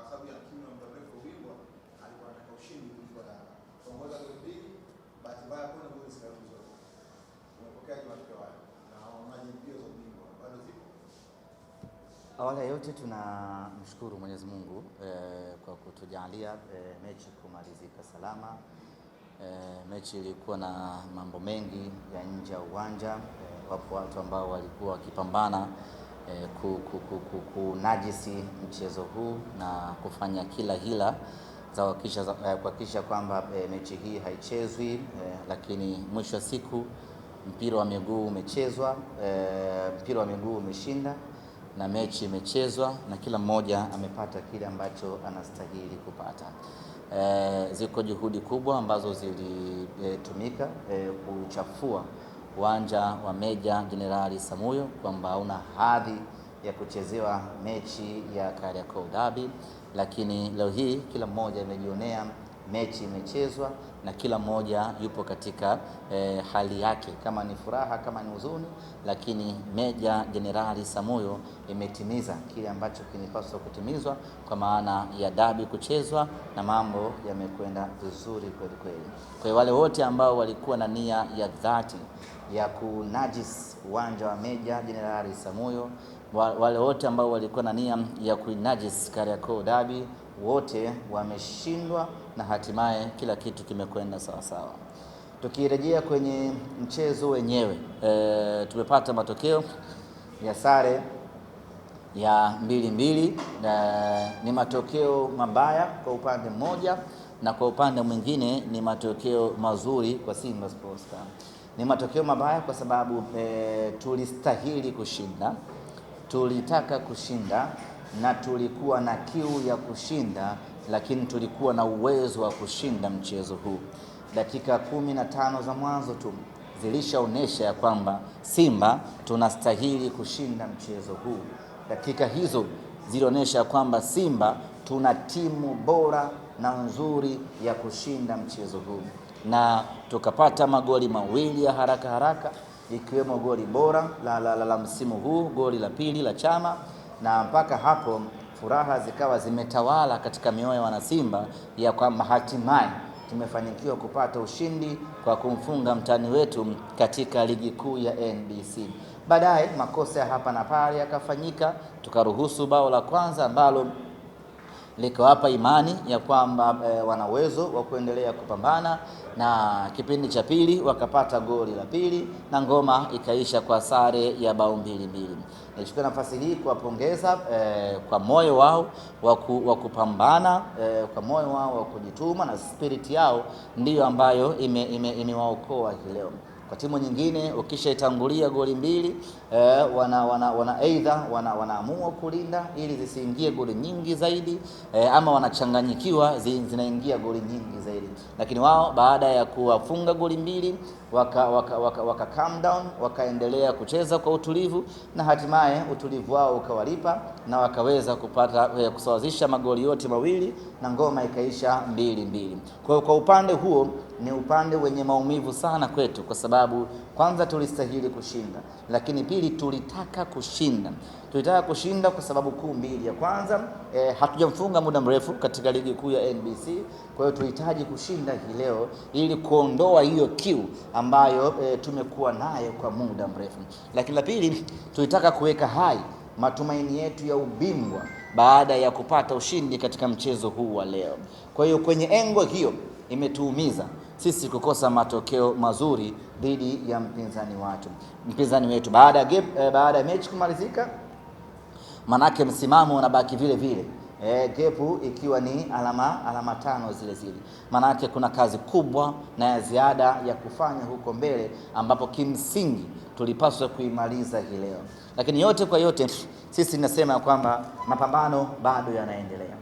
sababu ya kiu na muda mrefu ubingwa alikuwa anataka ushindi kuliko Yanga. Kuongoza goli mbili, bahati mbaya kwa goli zikaruhusu zote. Umepokeaje matokeo haya? Na unaje mbio za ubingwa? Bado zipo? Awali yote tunamshukuru Mwenyezi Mungu kwa kutujalia mechi kumalizika salama. Mechi ilikuwa na mambo mengi ya nje ya uwanja. Wapo watu ambao walikuwa wakipambana kunajisi mchezo huu na kufanya kila hila za kuhakikisha kwamba mechi hii haichezwi, lakini mwisho wa siku mpira wa miguu umechezwa, mpira wa miguu umeshinda na mechi imechezwa na kila mmoja amepata kile ambacho anastahili kupata. Ziko juhudi kubwa ambazo zilitumika kuchafua uwanja wa Meja Jenerali Samuyo kwamba hauna hadhi ya kuchezewa mechi ya Kariakoo Derby, lakini leo hii kila mmoja amejionea mechi imechezwa na kila mmoja yupo katika hali yake, kama ni furaha, kama ni huzuni, lakini Meja Jenerali Samuyo imetimiza kile ambacho kinapaswa kutimizwa kwa maana ya derby kuchezwa na mambo yamekwenda vizuri kweli kweli. Kwa hiyo wale wote ambao walikuwa na nia ya dhati ya kunajis uwanja wa Meja Jenerali Samuyo, wale wote ambao walikuwa na nia ya kunajis Kariakoo Derby, wote wameshindwa na hatimaye kila kitu kimekwenda sawa sawa. Tukirejea kwenye mchezo wenyewe, tumepata matokeo ya sare ya 2-2. Ni matokeo mabaya kwa upande mmoja na kwa upande mwingine ni matokeo mazuri kwa Simba Sports Club. Ni matokeo mabaya kwa sababu tulistahili kushinda, tulitaka kushinda na tulikuwa na kiu ya kushinda, lakini tulikuwa na uwezo wa kushinda mchezo huu. Dakika 15 za mwanzo tu zilishaonesha ya kwamba Simba tunastahili kushinda mchezo huu. Dakika hizo zilionyesha kwamba Simba tuna timu bora na nzuri ya kushinda mchezo huu, na tukapata magoli mawili ya haraka haraka, ikiwemo goli bora la msimu huu, goli la pili la Chama, na mpaka hapo furaha zikawa zimetawala katika mioyo ya wanasimba ya kwamba hatimaye tumefanikiwa kupata ushindi kwa kumfunga mtani wetu katika ligi kuu ya NBC. Baadaye makosa ya hapa na pale yakafanyika, tukaruhusu bao la kwanza ambalo likawapa imani ya kwamba wana uwezo wa kuendelea kupambana, na kipindi cha pili wakapata goli la pili na ngoma ikaisha kwa sare ya bao 2-2. Nichukue nafasi hii kuwapongeza kwa moyo wao wa kupambana, kwa moyo wao wa kujituma, na spirit yao ndiyo ambayo imewaokoa hii leo. Kwa timu nyingine ukishaitangulia goli mbili, wanaamua kulinda ili zisiingie goli nyingi zaidi, ama wanachanganyikiwa zinaingia goli nyingi zaidi. Lakini wao baada ya kuwafunga goli mbili waka calm down, wakaendelea kucheza kwa utulivu, na hatimaye utulivu wao ukawalipa na wakaweza kupata kusawazisha magoli yote mawili na ngoma ikaisha 2-2. Kwa upande huo ni upande wenye maumivu sana kwetu, kwa sababu kwanza tulistahili kushinda, lakini pili tulitaka kushinda. Tulitaka kushinda kwa sababu kuu mbili. Ya kwanza, hatujamfunga muda mrefu katika ligi kuu ya NBC, kwa hiyo tulihitaji kushinda hii leo ili kuondoa hiyo kiu ambayo tumekuwa nayo kwa muda mrefu. Lakini la pili, tulitaka kuweka hai matumaini yetu ya ubingwa baada ya kupata ushindi katika mchezo huu wa leo. Kwa hiyo kwenye engo hiyo imetuumiza sisi kukosa matokeo mazuri dhidi ya mpinzani wetu baada ya mechi kumalizika. Manake msimamo unabaki vile vile, gepu ikiwa ni alama 5 zile zile. Manake kuna kazi kubwa na ya ziada ya kufanya huko mbele, ambapo kimsingi tulipaswa kuimaliza hii leo. Lakini yote kwa yote, sisi nasema kwamba mapambano bado yanaendelea.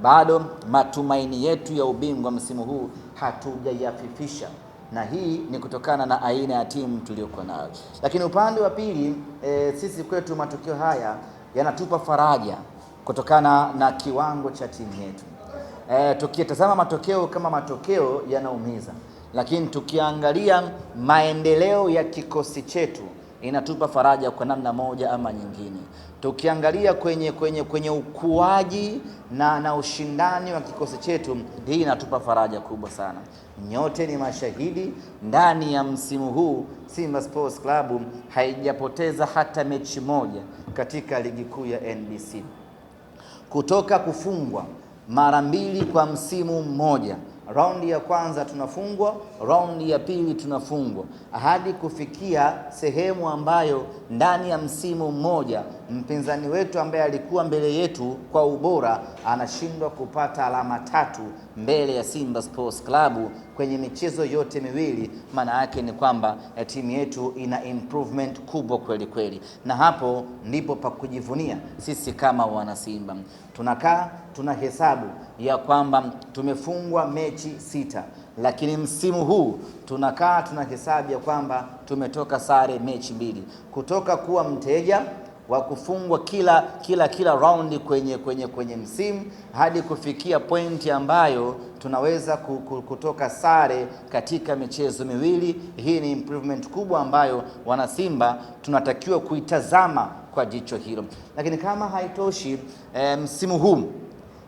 Bado matumaini yetu ya ubingwa msimu huu hatujayafifisha, na hii ni kutokana na aina ya timu tuliyokuwa nayo. Lakini upande wa pili, sisi kwetu matokeo haya yanatupa faraja kutokana na kiwango cha timu yetu. Tukitazama matokeo kama matokeo yanaumiza, lakini tukiangalia maendeleo ya kikosi chetu inatupa faraja kwa namna moja ama nyingine. tukiangalia kwenye ukuaji na ushindani wa kikosi chetu, hii inatupa faraja kubwa sana. Nyote ni mashahidi, ndani ya msimu huu Simba Sports Club haijapoteza hata mechi moja katika ligi kuu ya NBC. Kutoka kufungwa mara 2 kwa msimu mmoja, raundi ya kwanza tunafungwa, raundi ya pili tunafungwa, hadi kufikia sehemu ambayo ndani ya msimu mmoja mpinzani wetu ambaye alikuwa mbele yetu kwa ubora anashindwa kupata alama 3 mbele ya Simba Sports Club kwenye michezo yote miwili. Maana yake ni kwamba timu yetu ina improvement kubwa kweli kweli, na hapo ndipo pa kujivunia sisi kama wana Simba. Tunakaa tunahesabu ya kwamba tumefungwa mechi 6, lakini msimu huu tunakaa tunahesabu ya kwamba tumetoka sare mechi 2, kutoka kuwa mteja wa kufungwa kila raundi kwenye msimu hadi kufikia pointi ambayo tunaweza kutoka sare katika michezo miwili. Hii ni improvement kubwa ambayo wana Simba tunatakiwa kuitazama kwa jicho hilo. Lakini kama haitoshi, msimu huu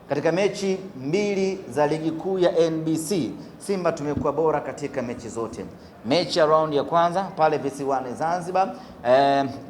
katika mechi 2 za ligi kuu ya NBC Simba tumekuwa bora katika mechi zote. Mechi ya round ya kwanza pale visiwani Zanzibar,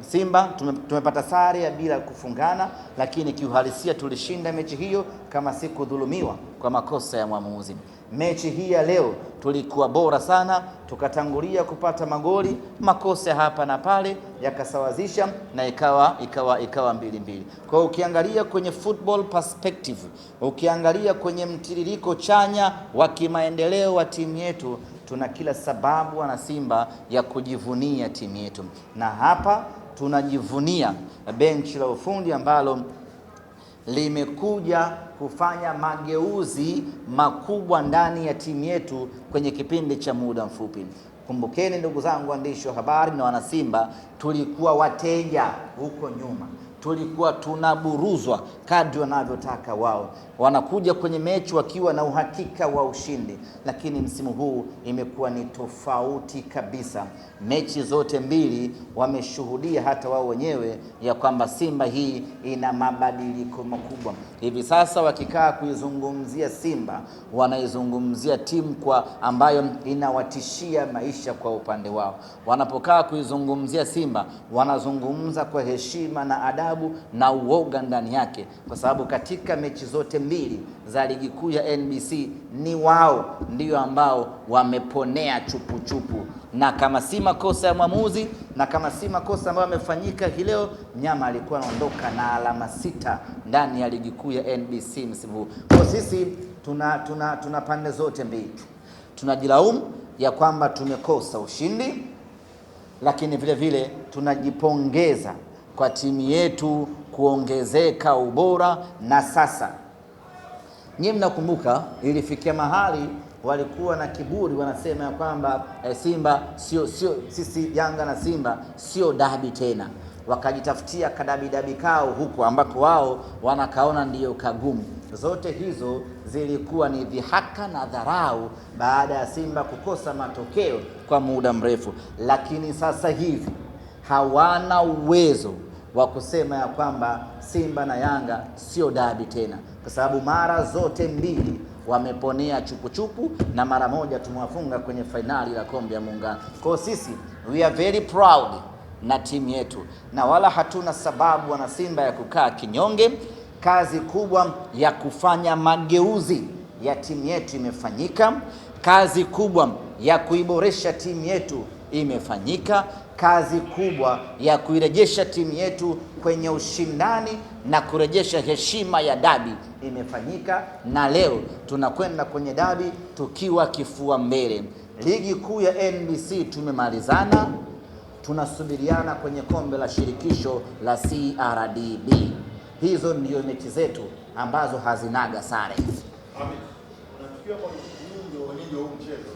Simba tumepata sare ya bila kufungana, lakini kiuhalisia tulishinda mechi hiyo kama si kudhulumiwa kwa makosa ya mwamuzi. Mechi hii ya leo tulikuwa bora sana, tukatangulia kupata magoli, makosa hapa na pale yakasawazisha na ikawa 2-2. Kwa hiyo ukiangalia kwenye football perspective, ukiangalia kwenye mtiririko chanya wa kimaendeleo wa timu yetu, tuna kila sababu wana Simba ya kujivunia timu yetu, na hapa tunajivunia benchi la ufundi ambalo limekuja kufanya mageuzi makubwa ndani ya timu yetu kwenye kipindi cha muda mfupi. Kumbukeni ndugu zangu waandishi wa habari na wana Simba, tulikuwa wateja huko nyuma, tulikuwa tunaburuzwa kadri wanavyotaka wao, wanakuja kwenye mechi wakiwa na uhakika wa ushindi. Lakini msimu huu imekuwa ni tofauti kabisa. Mechi zote 2 wameshuhudia hata wao wenyewe ya kwamba Simba hii ina mabadiliko makubwa. Hivi sasa wakikaa kuizungumzia Simba, wanaizungumzia timu kwa ambayo inawatishia maisha kwa upande wao. Wanapokaa kuizungumzia Simba, wanazungumza kwa heshima na adabu na uoga ndani yake, kwa sababu katika mechi zote 2 za ligi kuu ya NBC ni wao ndio ambao wameponea chupu, na kama si makosa ya mwamuzi na kama si makosa ambayo yamefanyika hii leo, mnyama alikuwa anaondoka na alama 6 ndani ya ligi kuu ya NBC msimu huu. Kwa sisi tuna pande zote mbili. Tunajilaumu ya kwamba tumekosa ushindi, lakini vile vile tunajipongeza kwa timu yetu kuongezeka ubora. Na sasa nyinyi mnakumbuka ilifikia mahali walikuwa na kiburi, wanasema ya kwamba Simba sio sisi Yanga na Simba sio dabi tena, wakajitafutia kadabi kao huko ambako wao wanakaona ndiyo kagumu. Zote hizo zilikuwa ni dhihaka na dharau baada ya Simba kukosa matokeo kwa muda mrefu. Lakini sasa hivi hawana uwezo wa kusema ya kwamba Simba na Yanga sio dabi tena, kwa sababu mara zote 2 wameponea chupu na mara moja tumewafunga kwenye fainali la kombe ya Muungano. Kwa sisi we are very proud na timu yetu, na wala hatuna sababu wana Simba ya kukaa kinyonge. Kazi kubwa ya kufanya mageuzi ya timu yetu imefanyika. Kazi kubwa ya kuiboresha timu yetu imefanyika. Kazi kubwa ya kuirejesha timu yetu kwenye ushindani na kurejesha heshima ya dabi imefanyika, na leo tunakwenda kwenye dabi tukiwa kifua mbele. Ligi kuu ya NBC tumemalizana, tunasubiriana kwenye kombe la shirikisho la CRDB. Hizo ndio mechi zetu ambazo hazinaga sare. Amin. Unafikia kwa ndio huu mchezo